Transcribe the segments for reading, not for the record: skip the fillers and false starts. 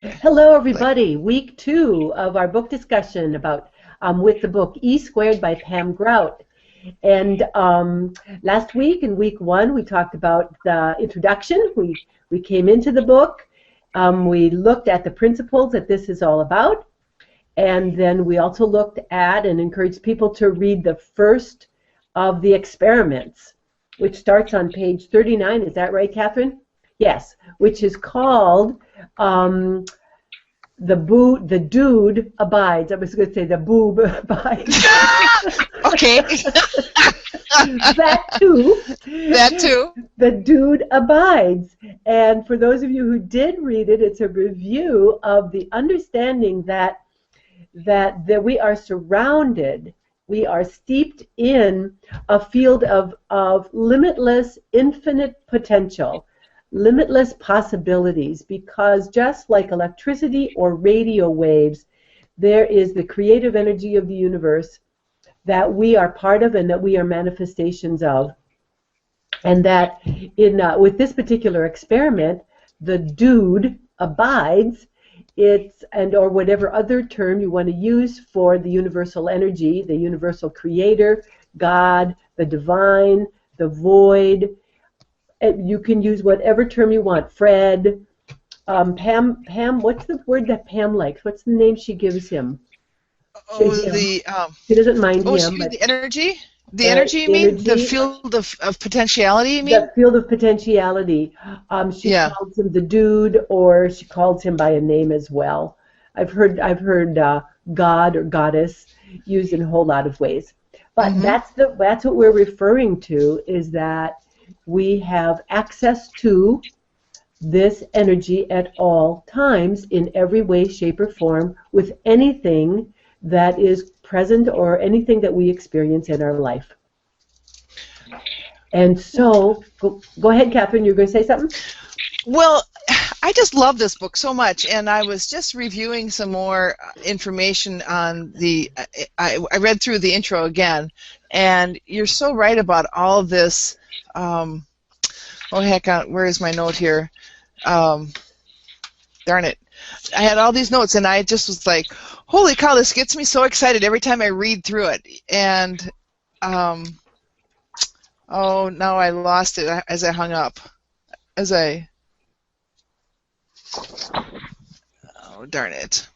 Hello, everybody. Week 2 of our book discussion about with the book E Squared by Pam Grout. And last week, in week 1, we talked about the introduction. We came into the book. We looked at the principles that this is all about. And then we also looked at and encouraged people to read the first of the experiments, which starts on page 39. Is that right, Catherine? Yes, which is called the dude abides. I was going to say the boob abides. Okay. That too. That too. The dude abides. And for those of you who did read it, it's a review of the understanding that we are surrounded, we are steeped in a field of limitless, infinite potential, limitless possibilities, because just like electricity or radio waves, there is the creative energy of the universe that we are part of and that we are manifestations of. And that with this particular experiment, the dude abides, or whatever other term you want to use for the universal energy, the universal creator, God, the divine, the void. You can use whatever term you want. Fred, Pam. What's the word that Pam likes? What's the name she gives him? She doesn't mind him. But the energy. The energy, you mean? The field of potentiality, you mean? The field of potentiality. She calls him the dude, or she calls him by a name as well. I've heard God or goddess used in a whole lot of ways. But that's what we're referring to, is that we have access to this energy at all times in every way, shape, or form with anything that is present or anything that we experience in our life. And so, go ahead, Catherine, you're going to say something? Well, I just love this book so much, and I was just reviewing some more information on I read through the intro again, and you're so right about all of this. Oh, heck, where is my note here? Darn it. I had all these notes, and I just was like, holy cow, this gets me so excited every time I read through it. And, oh, now I lost it as I hung up. Oh, darn it.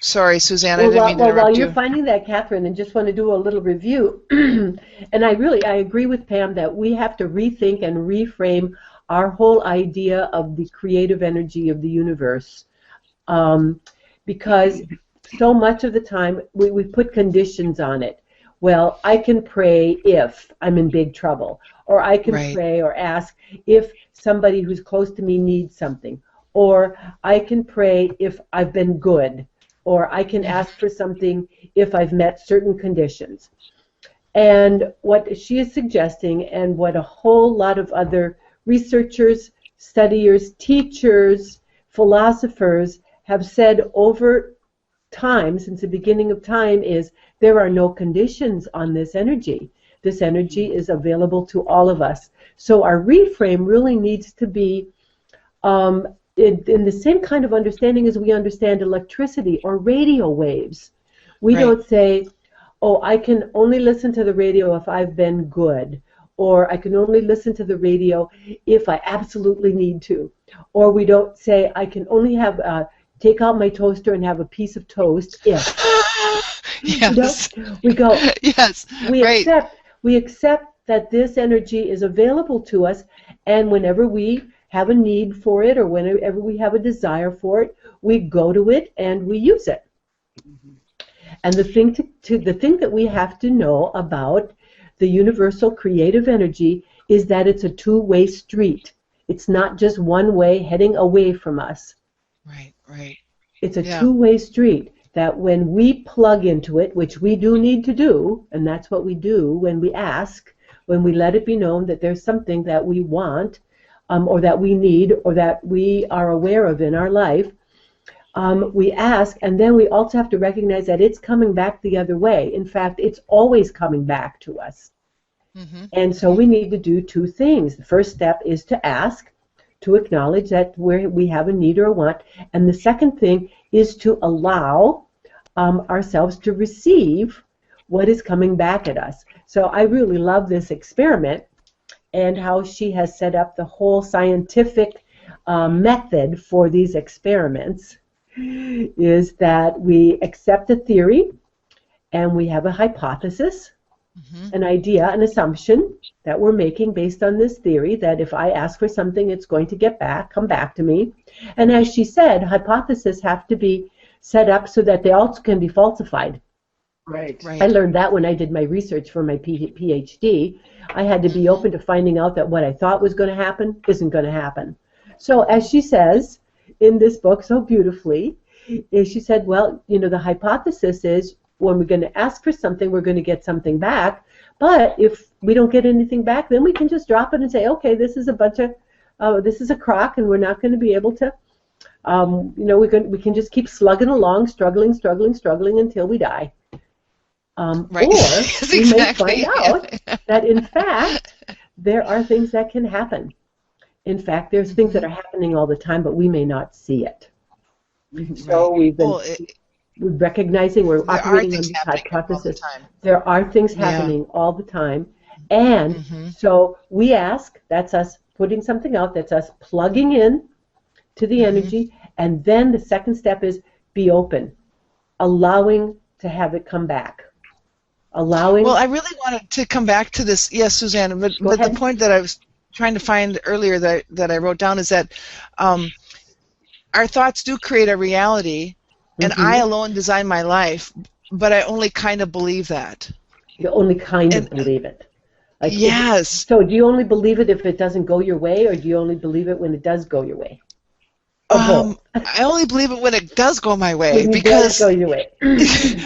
Sorry, Suzanne, I didn't mean to interrupt while you. you're finding that, Catherine, and just want to do a little review, and I agree with Pam that we have to rethink and reframe our whole idea of the creative energy of the universe, because so much of the time we put conditions on it. Well, I can pray if I'm in big trouble, or I can pray or ask if somebody who's close to me needs something, or I can pray if I've been good, or I can ask for something if I've met certain conditions. And what she is suggesting, and what a whole lot of other researchers, studiers, teachers, philosophers have said over time, since the beginning of time, is there are no conditions on this energy. This energy is available to all of us. So our reframe really needs to be in the same kind of understanding as we understand electricity or radio waves. We don't say, oh, I can only listen to the radio if I've been good, or I can only listen to the radio if I absolutely need to. Or we don't say, I can only take out my toaster and have a piece of toast if. Yes. You know? We go, yes. We accept that this energy is available to us, and whenever we have a need for it, or whenever we have a desire for it, we go to it and we use it. And the thing that we have to know about the universal creative energy is that it's a two-way street. It's not just one way heading away from us. Right. It's a two-way street that when we plug into it, which we do need to do, and that's what we do when we ask, when we let it be known that there's something that we want, or that we need, or that we are aware of in our life, we ask, and then we also have to recognize that it's coming back the other way. In fact, it's always coming back to us. And so we need to do two things. The first step is to ask. to acknowledge that we have a need or a want. And the second thing is to allow ourselves to receive what is coming back at us. So I really love this experiment and how she has set up the whole scientific method for these experiments is that we accept a theory and we have a hypothesis, an idea, an assumption that we're making based on this theory that if I ask for something, it's going to come back to me. And as she said, hypotheses have to be set up so that they also can be falsified. Right. I learned that when I did my research for my PhD. I had to be open to finding out that what I thought was going to happen isn't going to happen. So as she says in this book so beautifully, she said, well, the hypothesis is when we're going to ask for something, we're going to get something back. But if we don't get anything back, then we can just drop it and say, okay, this is this is a crock, and we're not going to be able to, we can just keep slugging along, struggling until we die. Right. Or Exactly. we may find out that, in fact, there are things that can happen. In fact, there's things that are happening all the time, but we may not see it. So we've been recognizing we're operating on this hypothesis. There are things happening all the time. And so we ask, that's us putting something out, that's us plugging in to the energy. And then the second step is be open, allowing to have it come back. Well, I really wanted to come back to this, yes, Suzanne, but the point that I was trying to find earlier that I wrote down is that our thoughts do create a reality, and I alone design my life, but I only kind of believe that. You only kind of believe it. Like, yes. So do you only believe it if it doesn't go your way, or do you only believe it when it does go your way? I only believe it when it does go my way, because go your way.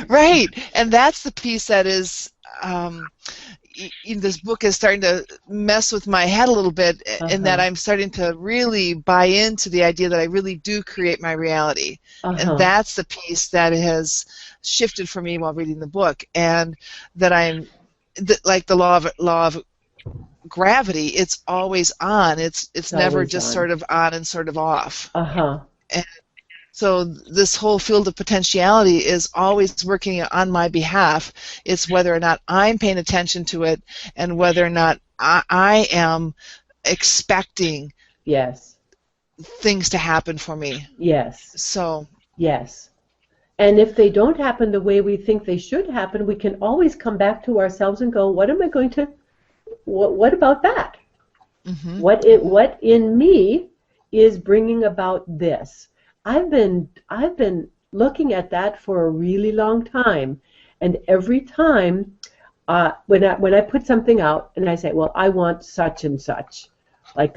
Right, and that's the piece that is. This book is starting to mess with my head a little bit, in that I'm starting to really buy into the idea that I really do create my reality, and that's the piece that has shifted for me while reading the book, and that like the law of gravity, it's always on. It's never just on. Sort of on and sort of off. And so this whole field of potentiality is always working on my behalf. It's whether or not I'm paying attention to it, and whether or not I am expecting things to happen for me. So and if they don't happen the way we think they should happen, we can always come back to ourselves and go, what am I going to what about that? What in me is bringing about this? I've been looking at that for a really long time, and every time when I put something out and I say, well, I want such and such, like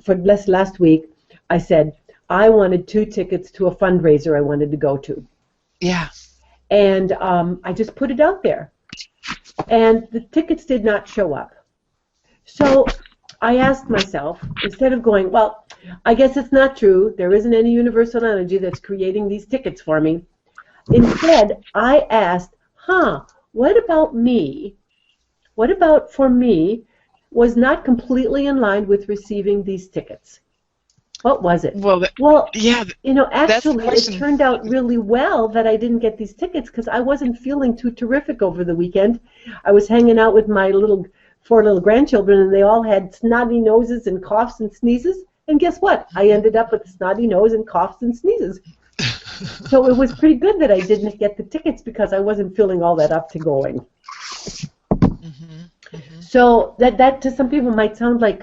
for last week I said I wanted 2 tickets to a fundraiser I wanted to go to. And I just put it out there, and the tickets did not show up. So I asked myself, instead of going, well, I guess it's not true, there isn't any universal energy that's creating these tickets for me. Instead, I asked, what about me? What about for me was not completely in line with receiving these tickets? What was it? Well, actually, it turned out really well that I didn't get these tickets because I wasn't feeling too terrific over the weekend. I was hanging out with my 4 little grandchildren, and they all had snotty noses and coughs and sneezes. And guess what? I ended up with a snotty nose and coughs and sneezes. So it was pretty good that I didn't get the tickets because I wasn't feeling all that up to going. So that to some people might sound like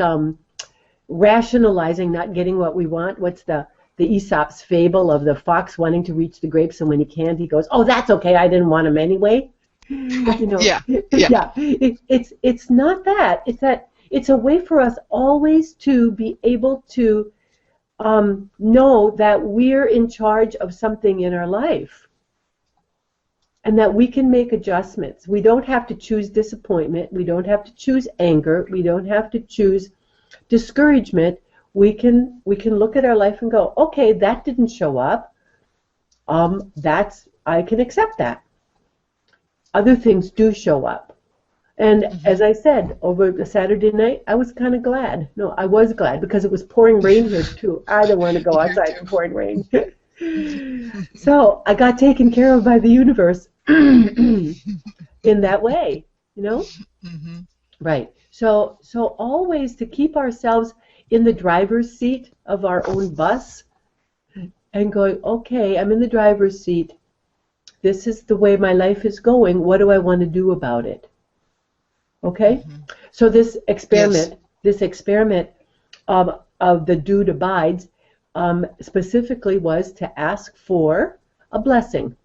rationalizing not getting what we want. What's the Aesop's fable of the fox wanting to reach the grapes, and when he can't, he goes, "Oh, that's okay. I didn't want them anyway." It's not that. It's that it's a way for us always to be able to know that we're in charge of something in our life, and that we can make adjustments. We don't have to choose disappointment. We don't have to choose anger. We don't have to choose discouragement. We can look at our life and go, okay, that didn't show up. I can accept that. Other things do show up. And as I said, over the Saturday night, I was kind of glad. No, I was glad because it was pouring rain here too. I don't want to go outside in pouring rain. So I got taken care of by the universe in that way, you know? Mm-hmm. Right. So always to keep ourselves in the driver's seat of our own bus and going, okay, I'm in the driver's seat. This is the way my life is going. What do I want to do about it? Okay? Mm-hmm. So this experiment of the dude abides specifically was to ask for a blessing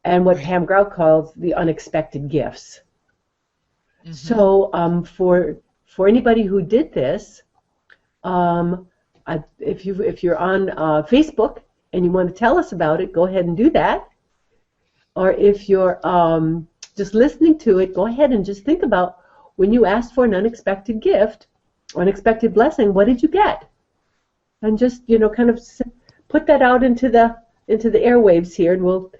and what Pam Grout calls the unexpected gifts. Mm-hmm. So for anybody who did this, if you're on Facebook and you want to tell us about it, go ahead and do that. Or if you're just listening to it, go ahead and just think about when you asked for an unexpected gift, unexpected blessing, what did you get? And just, kind of put that out into the airwaves here, and we'll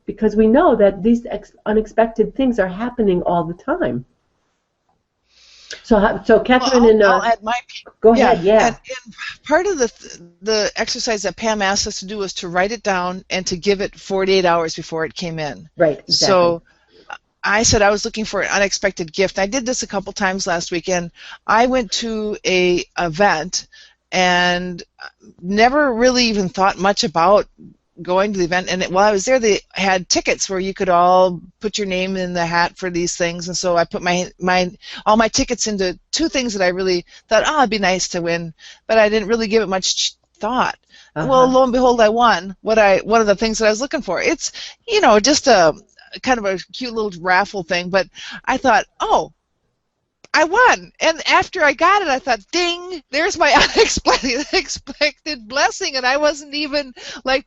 because we know that these unexpected things are happening all the time. So Catherine, I'll add my go ahead. Yeah. And part of the exercise that Pam asked us to do was to write it down and to give it 48 hours before it came in. Right. Exactly. So I said I was looking for an unexpected gift. I did this a couple times last weekend. I went to a event and never really even thought much about going to the event, and while I was there, they had tickets where you could all put your name in the hat for these things, and so I put all my tickets into two things that I really thought, it'd be nice to win, but I didn't really give it much thought. Well, lo and behold, I won one of the things that I was looking for. It's just a kind of a cute little raffle thing, but I thought, I won, and after I got it, I thought, ding, there's my unexpected blessing, and I wasn't even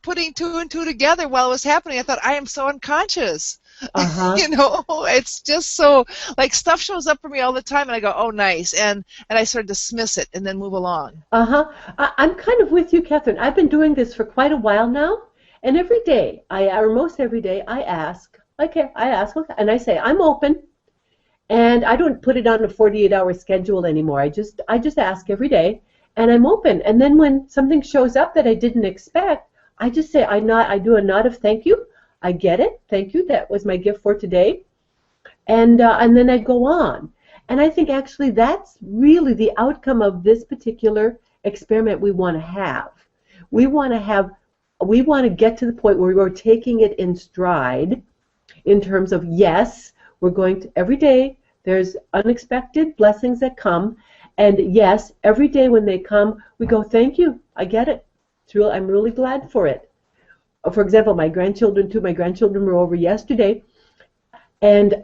putting two and two together while it was happening. I thought, I am so unconscious. It's just so, stuff shows up for me all the time, and I go, oh, nice, and I sort of dismiss it and then move along. I'm kind of with you, Catherine. I've been doing this for quite a while now, and every day, most every day, I ask, and I say, I'm open. And I don't put it on a 48-hour schedule anymore. I just ask every day, and I'm open. And then when something shows up that I didn't expect, I just say I do a nod of thank you. I get it. Thank you. That was my gift for today. And then I go on. And I think actually that's really the outcome of this particular experiment we want to have. We want to get to the point where we're taking it in stride in terms of, yes, we're going to every day. There's unexpected blessings that come, and yes, every day when they come, we go, thank you, I get it. I'm really glad for it. For example, my grandchildren were over yesterday, and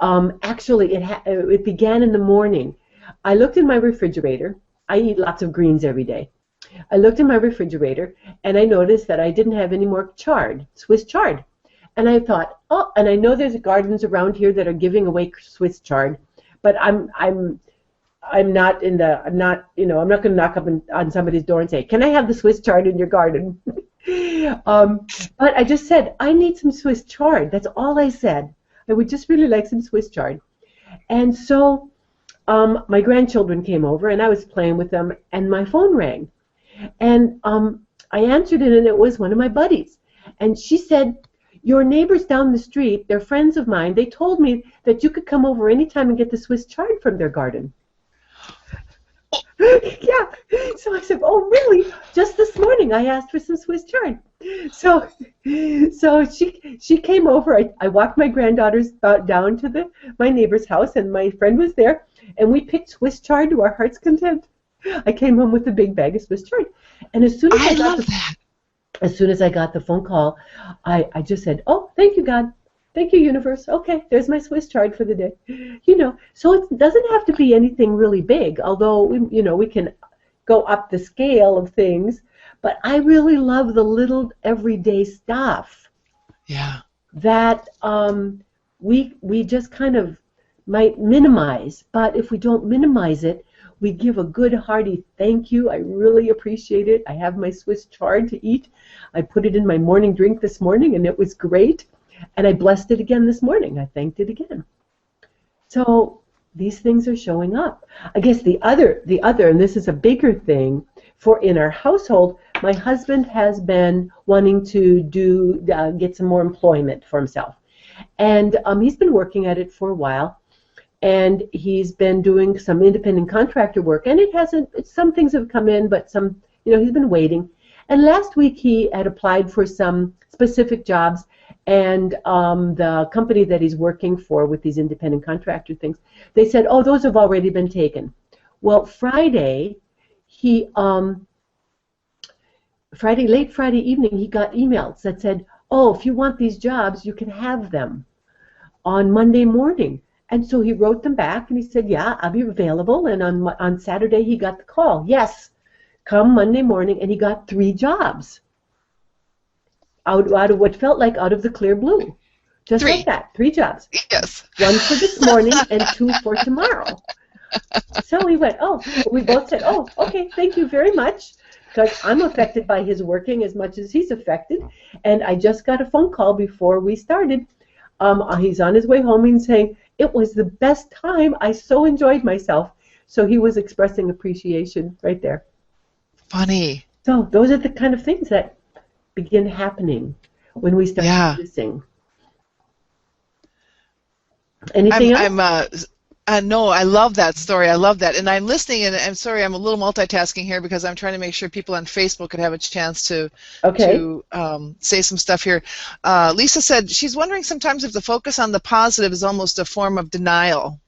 actually it began in the morning. I looked in my refrigerator. I eat lots of greens every day. I looked in my refrigerator, and I noticed that I didn't have any more Swiss chard. And I thought, and I know there's gardens around here that are giving away Swiss chard, but I'm not going to knock up on somebody's door and say, can I have the Swiss chard in your garden? But I just said, I need some Swiss chard. That's all I said. I would just really like some Swiss chard. And so my grandchildren came over, and I was playing with them, and my phone rang. And I answered it, and it was one of my buddies. And she said, your neighbors down the street, they're friends of mine, they told me that you could come over anytime and get the Swiss chard from their garden. Yeah. So I said, oh, really? Just this morning I asked for some Swiss chard. So she came over. I walked my granddaughters down to my neighbor's house, and my friend was there, and we picked Swiss chard to our heart's content. I came home with a big bag of Swiss chard. And as soon as As soon as I got the phone call, I just said, oh, thank you, God. Thank you, universe. Okay, there's my Swiss chard for the day. So it doesn't have to be anything really big, although, we can go up the scale of things. But I really love the little everyday stuff. Yeah. That we just kind of might minimize. But if we don't minimize it, we give a good hearty thank you. I really appreciate it. I have my Swiss chard to eat. I put it in my morning drink this morning, and it was great. And I blessed it again this morning. I thanked it again. So these things are showing up. I guess the other, and this is a bigger thing for in our household, my husband has been wanting to get some more employment for himself. And he's been working at it for a while. And he's been doing some independent contractor work. And some things have come in, but some, he's been waiting. And last week he had applied for some specific jobs. And the company that he's working for with these independent contractor things, they said, oh, those have already been taken. Well, Friday, late Friday evening, he got emails that said, oh, if you want these jobs, you can have them on Monday morning. And so he wrote them back, and he said, yeah, I'll be available. And on Saturday, he got the call. Yes, come Monday morning, and he got 3 jobs. Out of what felt like out of the clear blue. Just 3. like that, 3 jobs. Yes. 1 for this morning and 2 for tomorrow. So we went, we both said, oh, okay, thank you very much, because I'm affected by his working as much as he's affected. And I just got a phone call before we started. He's on his way home and saying, it was the best time. I so enjoyed myself. So he was expressing appreciation right there. Funny. So those are the kind of things that begin happening when we start noticing. Anything else? No, I love that story. I love that. And I'm listening, and I'm sorry, I'm a little multitasking here because I'm trying to make sure people on Facebook could have a chance to say some stuff here. Lisa said she's wondering sometimes if the focus on the positive is almost a form of denial.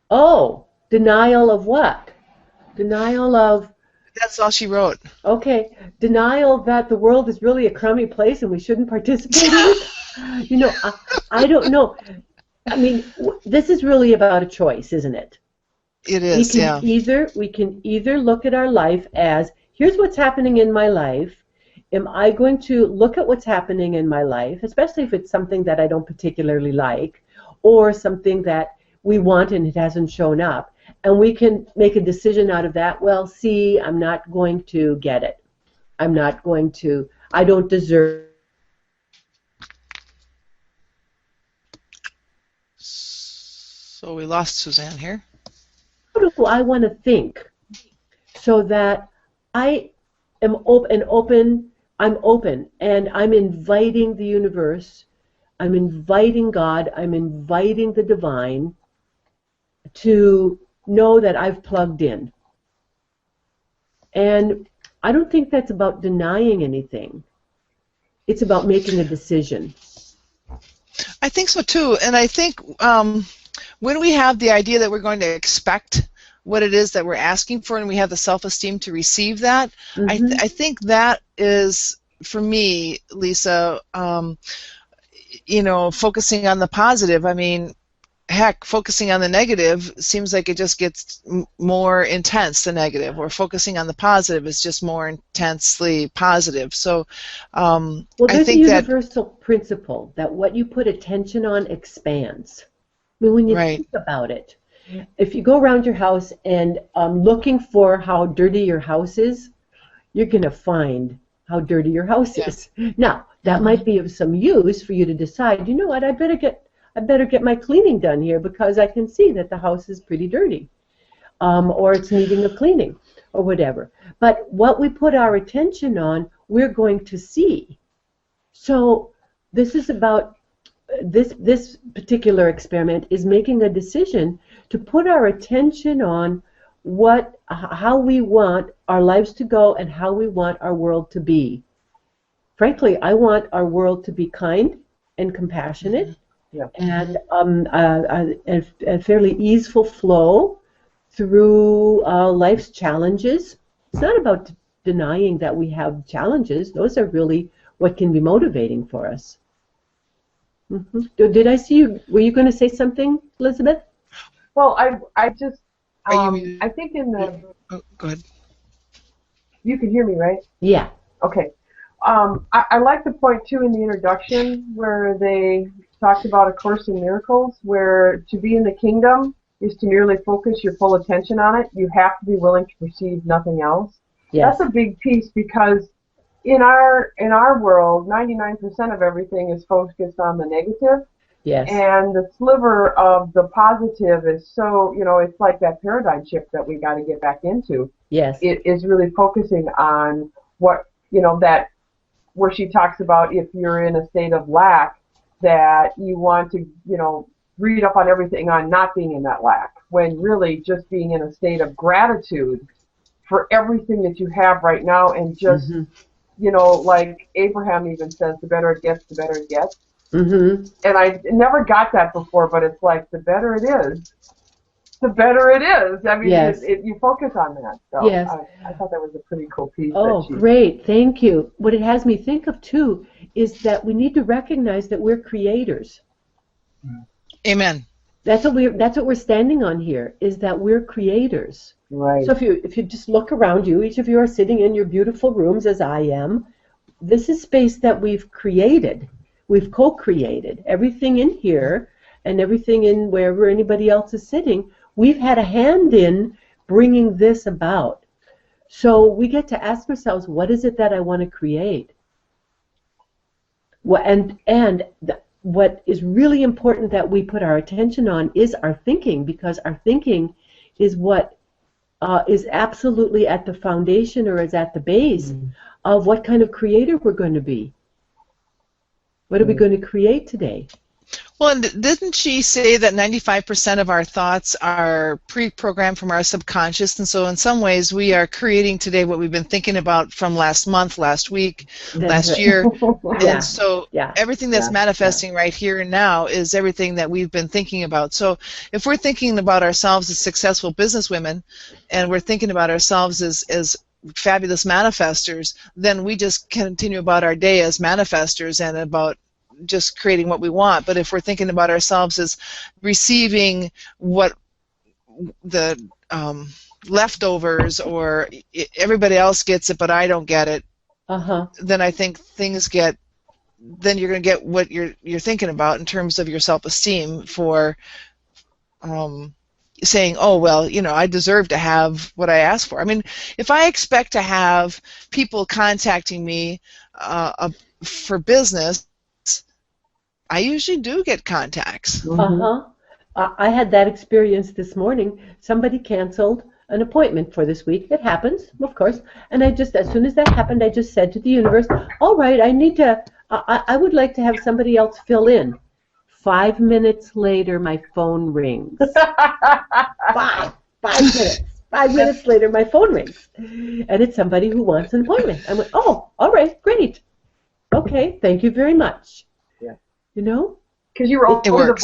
Oh, denial of what? Denial of... That's all she wrote. Okay. Denial that the world is really a crummy place and we shouldn't participate in it? I don't know. I mean, this is really about a choice, isn't it? It is, We can either look at our life as, here's what's happening in my life. Am I going to look at what's happening in my life, especially if it's something that I don't particularly like, or something that we want and it hasn't shown up, and we can make a decision out of that. Well, see, I'm not going to get it. I don't deserve. So we lost Suzanne here. How do I want to think so that I am open, I'm open, and I'm inviting the universe, I'm inviting God, I'm inviting the divine to know that I've plugged in. And I don't think that's about denying anything. It's about making a decision. I think so too, and I think when we have the idea that we're going to expect what it is that we're asking for, and we have the self-esteem to receive that, I think that is, for me, Lisa, focusing on the positive. I mean, heck, focusing on the negative seems like it just gets more intense, the negative, or focusing on the positive is just more intensely positive. So there's a universal principle that what you put attention on expands. I mean, when you think about it, if you go around your house and looking for how dirty your house is, you're going to find how dirty your house is. Now, that might be of some use for you to decide, you know what, I better get my cleaning done here because I can see that the house is pretty dirty, or it's needing a cleaning, or whatever. But what we put our attention on, we're going to see. So this is about this particular experiment is making a decision to put our attention on how we want our lives to go and how we want our world to be. Frankly, I want our world to be kind and compassionate, and a fairly easeful flow through life's challenges. It's not about denying that we have challenges. Those are really what can be motivating for us. Did I see you? Were you going to say something, Elizabeth? Well, I just I think in the. Oh, go ahead. You can hear me, right? Yeah. Okay. I like the point too in the introduction where they talked about A Course in Miracles, where to be in the kingdom is to merely focus your full attention on it. You have to be willing to perceive nothing else. Yes. That's a big piece because in our world, 99% of everything is focused on the negative, Yes. And the sliver of the positive is so, it's like that paradigm shift that we got to get back into. Yes. It is really focusing on what, that where she talks about if you're in a state of lack, that you want to, read up on everything on not being in that lack, when really just being in a state of gratitude for everything that you have right now, and just, like Abraham even says, the better it gets, the better it gets. Mm-hmm. And I never got that before, but it's like the better it is, the better it is. I mean, yes. you focus on that. So yes. I thought that was a pretty cool piece. Oh, great. Thank you. What it has me think of, too, is that we need to recognize that we're creators. Amen. That's what we're standing on here, is that we're creators. Right. So if you just look around you, each of you are sitting in your beautiful rooms, as I am. This is space that we've created. We've co-created. Everything in here and everything in wherever anybody else is sitting, we've had a hand in bringing this about. So we get to ask ourselves, what is it that I want to create? Well, what is really important that we put our attention on is our thinking, because our thinking is what is absolutely at the foundation, or is at the base of what kind of creator we're going to be. What are we going to create today? Well, and didn't she say that 95% of our thoughts are pre-programmed from our subconscious, and so in some ways we are creating today what we've been thinking about from last month, last week, last year, and so everything that's manifesting right here and now is everything that we've been thinking about. So if we're thinking about ourselves as successful businesswomen, and we're thinking about ourselves as fabulous manifestors, then we just continue about our day as manifestors and about just creating what we want. But if we're thinking about ourselves as receiving what the leftovers, or everybody else gets it but I don't get it, then I think then you're going to get what you're thinking about in terms of your self-esteem for saying, oh, well, I deserve to have what I asked for. I mean, if I expect to have people contacting me for business, I usually do get contacts. I had that experience this morning. Somebody canceled an appointment for this week. It happens, of course. And as soon as that happened, I just said to the universe, all right, I would like to have somebody else fill in. 5 minutes later, my phone rings. 5 minutes. 5 minutes later, my phone rings. And it's somebody who wants an appointment. I went, oh, all right, great. Okay, thank you very much. Because you were over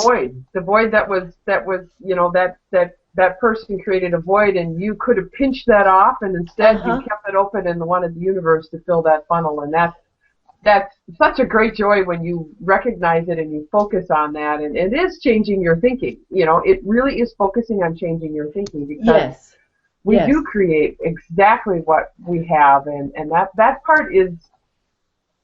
the void that was that person created a void, and you could have pinched that off, and instead you kept it open and wanted the universe to fill that funnel. And that's such a great joy when you recognize it and you focus on that, and it is changing your thinking. It really is focusing on changing your thinking, because we do create exactly what we have, and that part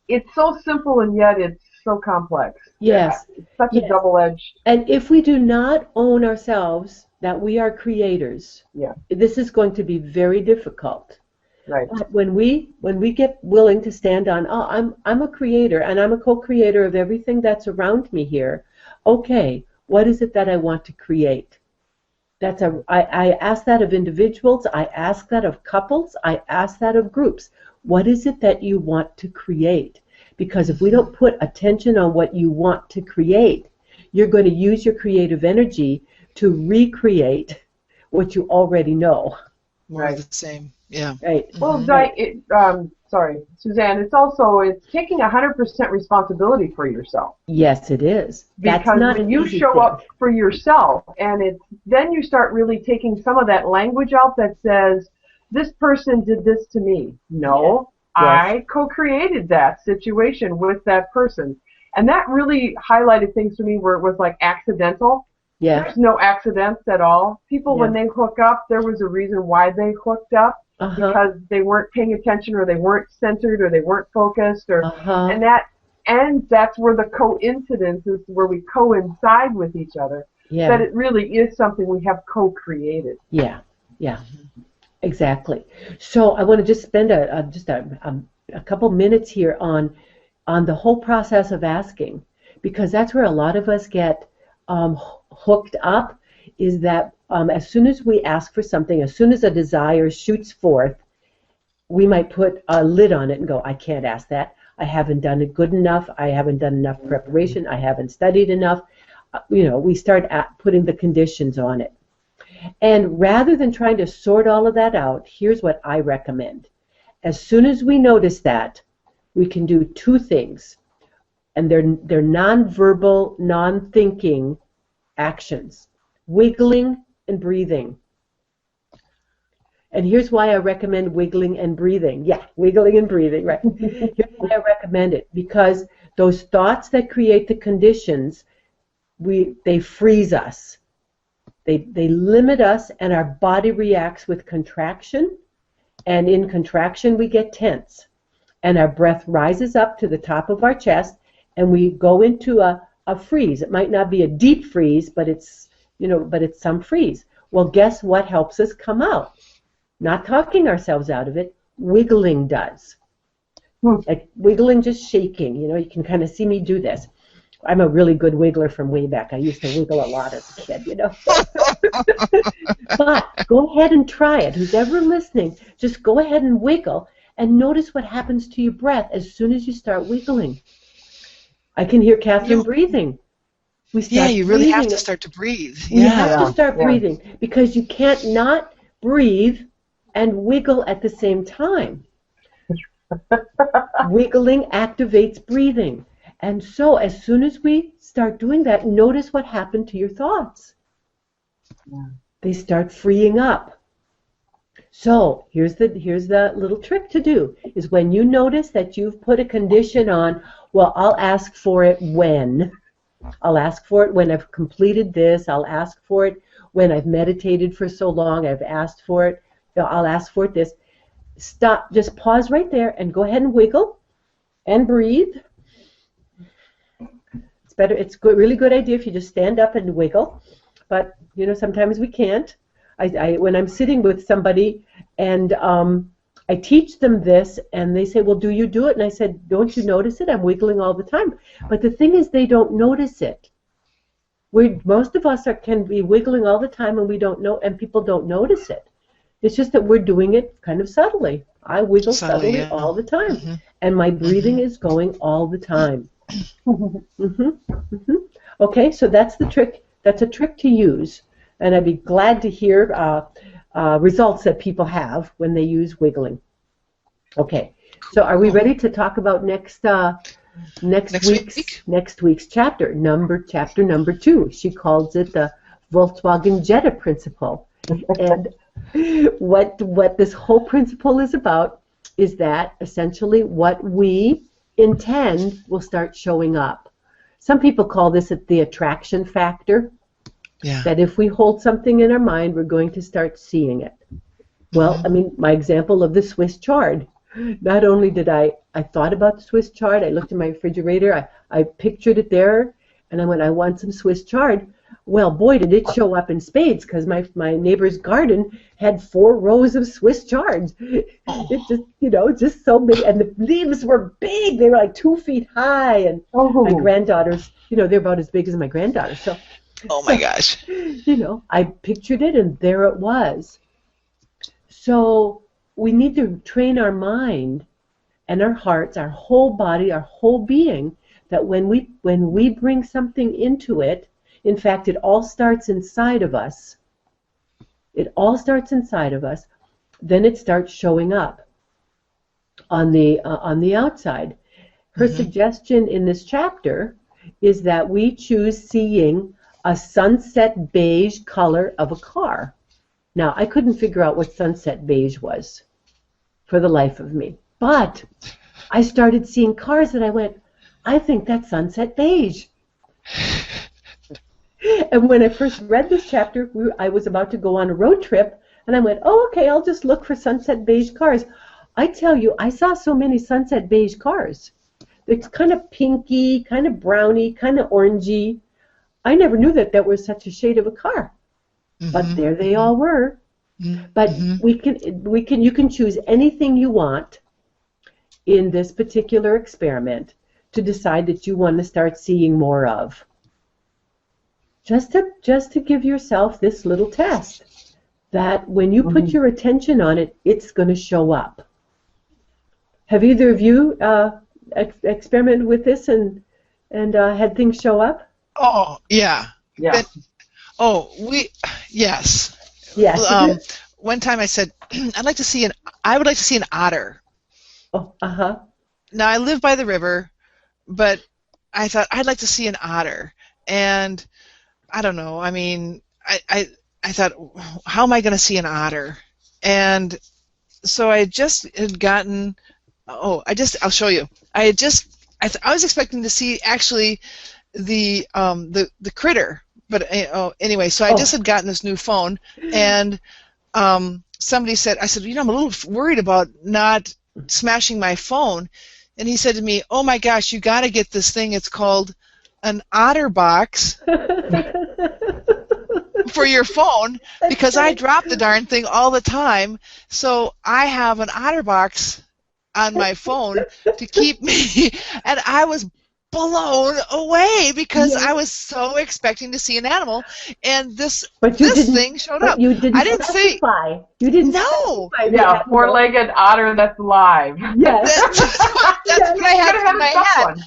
it's so simple, and yet it's so complex. Yes. It's such a double-edged. And if we do not own ourselves, that we are creators, this is going to be very difficult. Right. But when we get willing to stand on, I'm a creator, and I'm a co-creator of everything that's around me here. Okay, what is it that I want to create? I ask that of individuals, I ask that of couples, I ask that of groups. What is it that you want to create? Because if we don't put attention on what you want to create, you're going to use your creative energy to recreate what you already know. More of the same. Yeah. Right. Well, sorry, Suzanne, it's taking 100% responsibility for yourself. Yes, it is. Because when you show up for yourself, and then you start really taking some of that language out that says, this person did this to me. No. I co-created that situation with that person. And that really highlighted things for me where it was like accidental. Yeah. There's no accidents at all. People, when they hook up, there was a reason why they hooked up, because they weren't paying attention, or they weren't centered, or they weren't focused, and that's where the coincidence is, where we coincide with each other. Yeah. That it really is something we have co-created. Yeah. Yeah. Exactly. So I want to just spend a couple minutes here on the whole process of asking, because that's where a lot of us get hooked up, is that as soon as we ask for something, as soon as a desire shoots forth, we might put a lid on it and go, I can't ask that. I haven't done it good enough. I haven't done enough preparation. I haven't studied enough. We start putting the conditions on it. And rather than trying to sort all of that out, here's what I recommend. As soon as we notice that, we can do two things. And they're non-verbal, non-thinking actions. Wiggling and breathing. And here's why I recommend wiggling and breathing. Yeah, wiggling and breathing, right. Here's why I recommend it. Because those thoughts that create the conditions, they freeze us. They limit us, and our body reacts with contraction. And in contraction, we get tense. And our breath rises up to the top of our chest, and we go into a freeze. It might not be a deep freeze, but it's some freeze. Well, guess what helps us come out? Not talking ourselves out of it, wiggling does. Like wiggling, just shaking. You can kind of see me do this. I'm a really good wiggler from way back. I used to wiggle a lot as a kid, But go ahead and try it. Who's ever listening, just go ahead and wiggle and notice what happens to your breath as soon as you start wiggling. I can hear Catherine breathing. You really have to start to breathe. You have to start breathing, because you can't not breathe and wiggle at the same time. Wiggling activates breathing. And so as soon as we start doing that, notice what happened to your thoughts. They start freeing up. So here's the little trick to do, is when you notice that you've put a condition on, well, I'll ask for it when. I'll ask for it when I've completed this. I'll ask for it when I've meditated for so long. I've asked for it. I'll ask for it this. Stop. Just pause right there and go ahead and wiggle and breathe. It's better. It's good. Really good idea if you just stand up and wiggle. But sometimes we can't. When I'm sitting with somebody and I teach them this, and they say, well, do you do it? And I said, don't you notice it? I'm wiggling all the time. But the thing is, they don't notice it. Most of us can be wiggling all the time, and we don't know, and people don't notice it. It's just that we're doing it kind of subtly. I wiggle subtly all the time, and my breathing is going all the time. Okay, so that's the trick. That's a trick to use, and I'd be glad to hear results that people have when they use wiggling. Okay, so are we ready to talk about next week's chapter number 2? She calls it the Volkswagen Jetta principle, and what this whole principle is about is that essentially what we intend will start showing up. Some people call this the attraction factor. Yeah. That if we hold something in our mind, we're going to start seeing it. Well, I mean, my example of the Swiss chard. Not only did I thought about the Swiss chard, I looked in my refrigerator, I pictured it there, and I went, I want some Swiss chard. Well, boy, did it show up in spades, because my neighbor's garden had 4 rows of Swiss chards. It just, just so big, and the leaves were big. They were like 2 feet high, and my granddaughters, they're about as big as my granddaughter. So. Oh my gosh. I pictured it, and there it was. So we need to train our mind and our hearts, our whole body, our whole being, that when we bring something into it, in fact, it all starts inside of us. It all starts inside of us. Then it starts showing up on the outside. Her suggestion in this chapter is that we choose seeing a sunset beige color of a car. Now, I couldn't figure out what sunset beige was for the life of me. But I started seeing cars and I went, I think that's sunset beige. And when I first read this chapter, I was about to go on a road trip, and I went, oh, okay, I'll just look for sunset beige cars. I tell you, I saw so many sunset beige cars. It's kind of pinky, kind of browny, kind of orangey. I never knew that was such a shade of a car, but there they all were. But you can choose anything you want in this particular experiment to decide that you want to start seeing more of? Just to give yourself this little test that when you put your attention on it, it's going to show up. Have either of you experimented with this and had things show up? Oh, yeah. Yeah. Yes. Yes. One time I said, I would like to see an otter. Oh, Now, I live by the river, but I thought I'd like to see an otter. And I don't know, I mean, I thought, how am I going to see an otter? And so I just had gotten, I'll show you. I was expecting to see actually the critter, but anyway, so I just had gotten this new phone, and somebody said, I said, I'm a little worried about not smashing my phone, and he said to me, oh my gosh, you got to get this thing. It's called an otter box for your phone, because I drop the darn thing all the time, so I have an otter box on my phone to keep me, and I was blown away because I was so expecting to see an animal, and this thing showed up. You didn't. I didn't say. You didn't. No. Yeah, four-legged otter that's live. Yes. That's what I had in my head.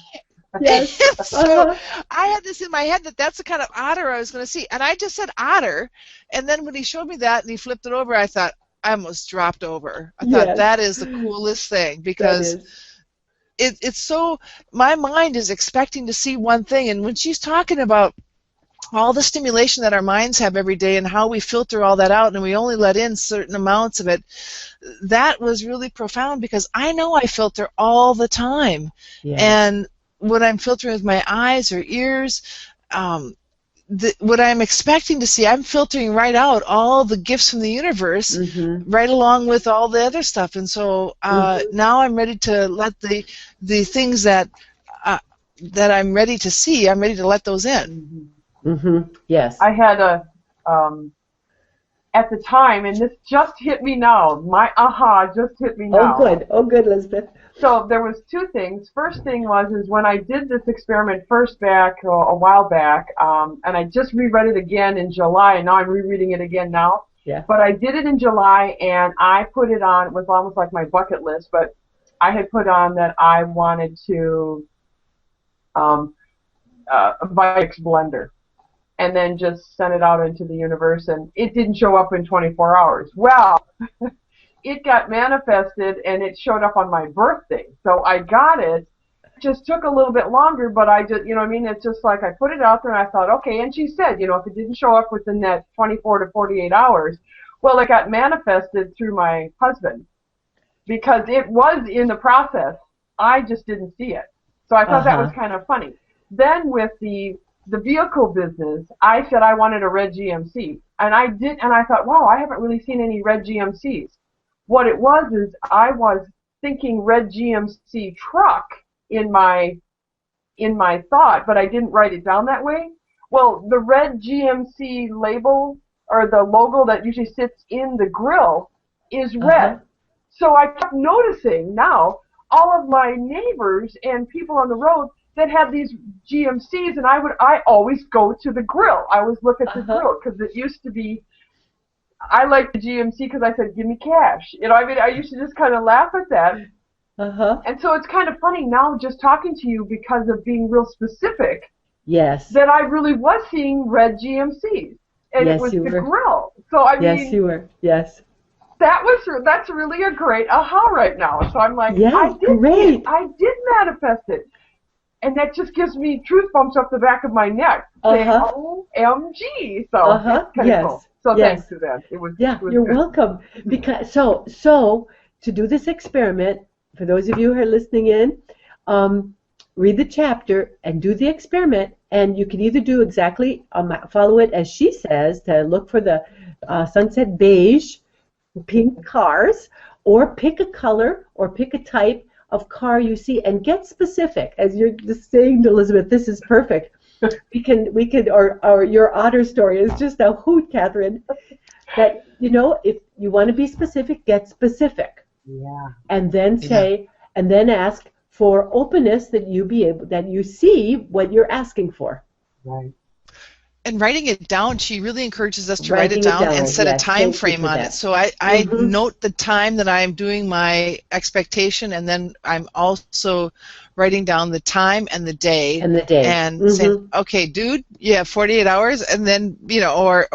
Yes. So I had this in my head that's the kind of otter I was going to see, and I just said otter, and then when he showed me that and he flipped it over, I thought, I almost dropped over. I thought that is the coolest thing, because it's so, my mind is expecting to see one thing, and when she's talking about all the stimulation that our minds have every day and how we filter all that out and we only let in certain amounts of it, that was really profound, because I know I filter all the time. And what I'm filtering with my eyes or ears, what I'm expecting to see, I'm filtering right out all the gifts from the universe, right along with all the other stuff. And so now I'm ready to let the things that I'm ready to see, I'm ready to let those in. Yes. I had at the time, and this just hit me now. My aha just hit me now. Oh, good, Elizabeth. So there was two things. First thing is when I did this experiment first back a while back, and I just reread it again in July, and now I'm rereading it again now. Yeah. But I did it in July, and I put it on. It was almost like my bucket list, but I had put on that I wanted to buy a blender, and then just send it out into the universe, and it didn't show up in 24 hours. Well, it got manifested, and it showed up on my birthday. So I got it. It just took a little bit longer, but I just, you know what I mean? It's just like I put it out there, and I thought, okay, and she said, if it didn't show up within that 24 to 48 hours, well, it got manifested through my husband, because it was in the process. I just didn't see it. So I thought that was kind of funny. Then with the vehicle business, I said I wanted a red GMC, and I did, and I thought, wow, I haven't really seen any red GMCs. What it was is I was thinking red GMC truck in my thought, but I didn't write it down that way. Well, the red GMC label, or the logo that usually sits in the grill, is red. So I kept noticing now all of my neighbors and people on the road that had these GMCs, and I always go to the grill. I always look at the grill, because it used to be, I liked the GMC because I said, give me cash. I mean, I used to just kind of laugh at that. And so it's kind of funny now just talking to you, because of being real specific. Yes. That I really was seeing red GMCs. And it was the grill. So I mean. Yes, you were. Yes. That's really a great aha right now. So I'm like, I did manifest it. And that just gives me truth bumps up the back of my neck, saying, OMG. So it's kind of cool. So thanks, Suzanne. It was you're good. welcome. Because so to do this experiment, for those of you who are listening in, read the chapter and do the experiment, and you can either do exactly follow it as she says, to look for the sunset beige pink cars, or pick a color or pick a type of car you see, and get specific. As you're just saying to Elizabeth, this is perfect. We could, or your otter story is just a hoot, Catherine. That, if you want to be specific, get specific. Yeah. And then say, and then ask for openness that you see what you're asking for. Right. And writing it down, she really encourages us to write it down and set a time frame on it. So I note the time that I'm doing my expectation, and then I'm also writing down the time and the day. And saying, okay, dude, you have 48 hours, and then, or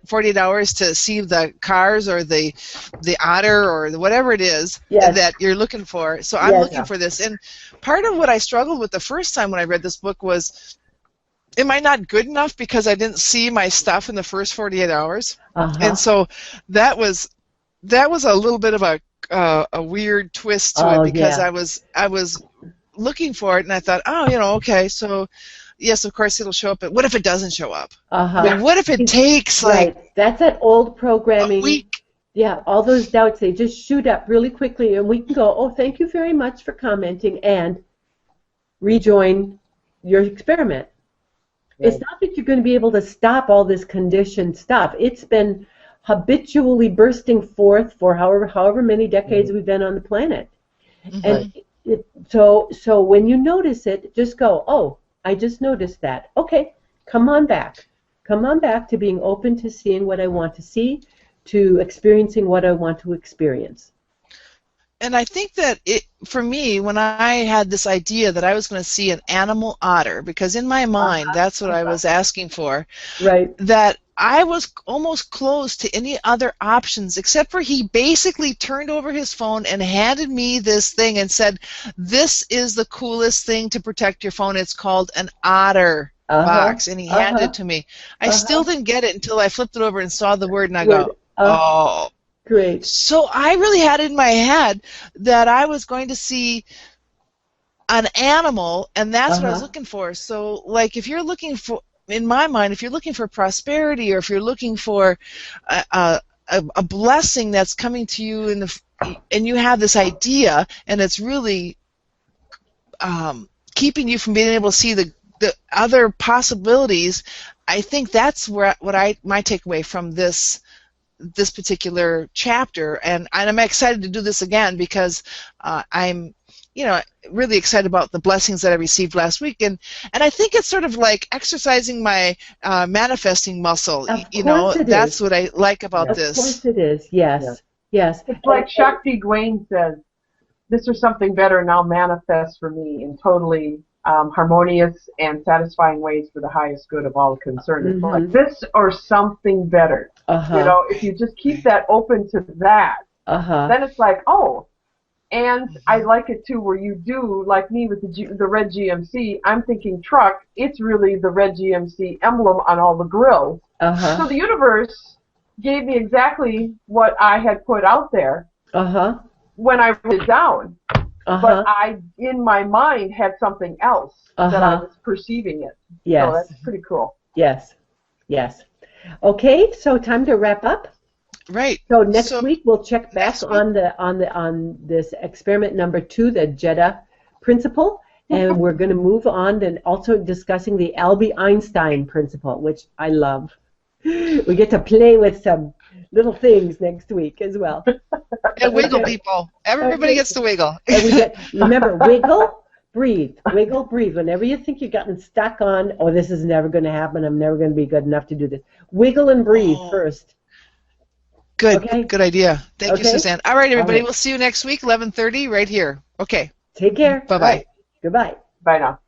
48 hours to see the cars or the otter or whatever it is that you're looking for. So I'm looking for this. And part of what I struggled with the first time when I read this book was, am I not good enough because I didn't see my stuff in the first 48 hours? And so that was a little bit of a weird twist to it, because I was looking for it, and I thought, okay, so yes, of course it'll show up, but what if it doesn't show up? What if it takes that's that old programming. A week? Yeah, all those doubts, they just shoot up really quickly, and we can go, oh, thank you very much for commenting, and rejoin your experiment. It's not that you're going to be able to stop all this conditioned stuff. It's been habitually bursting forth for however many decades we've been on the planet. And so when you notice it, just go, oh, I just noticed that. Okay, come on back. Come on back to being open to seeing what I want to see, to experiencing what I want to experience. And I think that for me, when I had this idea that I was going to see an animal otter, because in my mind, that's what I was asking for, that I was almost closed to any other options, except for he basically turned over his phone and handed me this thing and said, this is the coolest thing to protect your phone. It's called an otter box, and he handed it to me. I still didn't get it until I flipped it over and saw the word, and I go, oh. Great. So I really had it in my head that I was going to see an animal, and that's what I was looking for. So, like, if you're looking for, in my mind, if you're looking for prosperity, or if you're looking for a blessing that's coming to you and you have this idea, and it's really keeping you from being able to see the other possibilities, I think that's my takeaway from this particular chapter, and I'm excited to do this again, because I'm really excited about the blessings that I received last week, and I think it's sort of like exercising my manifesting muscle. That's what I like about this. Of course it is. Yes. It's like Shakti Gawain says, this or something better now manifests for me in totally harmonious and satisfying ways for the highest good of all concerned. So like this or something better. If you just keep that open to that, then it's like, oh. And I like it too, where you do, like me with the red GMC, I'm thinking truck, it's really the red GMC emblem on all the grills. So the universe gave me exactly what I had put out there when I wrote it down. But I, in my mind, had something else that I was perceiving it. Yes. So that's pretty cool. Yes. Okay, so time to wrap up. Right. So next week we'll check back on this experiment number 2, the Jeddah principle, and we're going to move on and also discussing the Albie Einstein principle, which I love. We get to play with some little things next week as well. And wiggle, people. Everybody gets to wiggle. Remember, wiggle, breathe. Wiggle, breathe. Whenever you think you've gotten stuck on, oh, this is never going to happen, I'm never going to be good enough to do this. Wiggle and breathe first. Good. Okay? Good idea. Thank you, Suzanne. All right, everybody. We'll see you next week, 11:30, right here. Okay. Take care. Bye-bye. Right. Goodbye. Bye now.